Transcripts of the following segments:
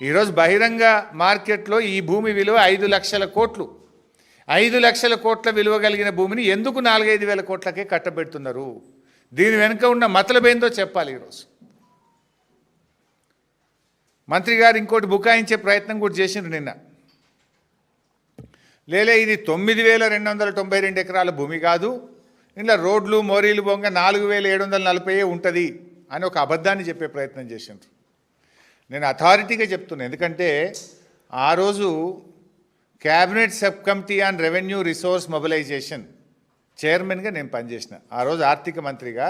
ఈరోజు బహిరంగ మార్కెట్లో ఈ భూమి విలువ 5 లక్షల కోట్లు. 5 లక్షల కోట్ల విలువ కలిగిన భూమిని ఎందుకు 4-5 వేల కోట్లకే కట్టబెడుతున్నారు? దీని వెనుక ఉన్న మతలబేందో చెప్పాలి. ఈరోజు మంత్రి గారు ఇంకోటి బుకాయించే ప్రయత్నం కూడా చేసిండ్రు నిన్న. లేలే ఇది 9,292 ఎకరాల భూమి కాదు, ఇంట్లో రోడ్లు మోరీలు బొంగ 4,740 ఉంటుంది అని ఒక అబద్ధాన్ని చెప్పే ప్రయత్నం చేసిండ్రు. నేను అథారిటీగా చెప్తున్నాను, ఎందుకంటే ఆ రోజు cabinet sub committee on revenue resource mobilisation చైర్మన్గా నేను పనిచేసిన. ఆ రోజు ఆర్థిక మంత్రిగా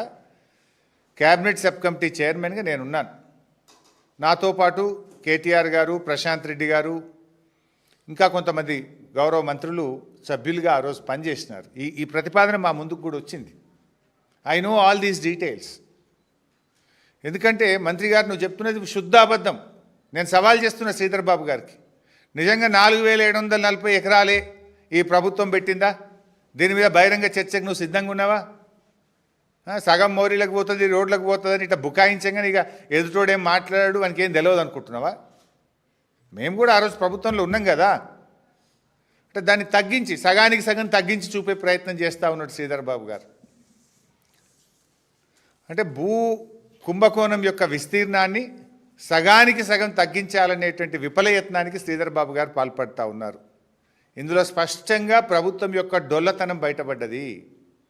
క్యాబినెట్ సబ్ కమిటీ చైర్మన్గా నేనున్నాను. నాతో పాటు కేటీఆర్ గారు, ప్రశాంత్ రెడ్డి గారు, ఇంకా కొంతమంది గౌరవ మంత్రులు సభ్యులుగా ఆ రోజు పనిచేసినారు. ఈ ప్రతిపాదన మా ముందుకు కూడా వచ్చింది. I know all these details. ఎందుకంటే మంత్రి గారు నువ్వు చెప్తున్నది శుద్ధ అబద్ధం. నేను సవాల్ చేస్తున్న శ్రీధర్ బాబు గారికి, నిజంగా 4,740 ఎకరాలే ఈ ప్రభుత్వం పెట్టిందా? దీని మీద బహిరంగ చర్చకు నువ్వు సిద్ధంగా ఉన్నావా? సగం మోరీలకు పోతుంది, రోడ్లకు పోతుందని ఇట్లా బుకాయించంగా ఇక ఎదుటోడేం మాట్లాడాడు వానికి ఏం తెలియదు అనుకుంటున్నావా? మేము కూడా ఆ రోజు ప్రభుత్వంలో ఉన్నాం కదా. అంటే దాన్ని తగ్గించి సగానికి సగం తగ్గించి చూపే ప్రయత్నం చేస్తూ ఉన్నాడు శ్రీధర్ బాబు గారు. అంటే భూ కుంభకోణం యొక్క విస్తీర్ణాన్ని సగానికి సగం తగ్గించాలనేటువంటి విఫలయత్నానికి శ్రీధర్ బాబు గారు పాల్పడుతూ ఉన్నారు. ఇందులో స్పష్టంగా ప్రభుత్వం యొక్క డొల్లతనం బయటపడ్డది.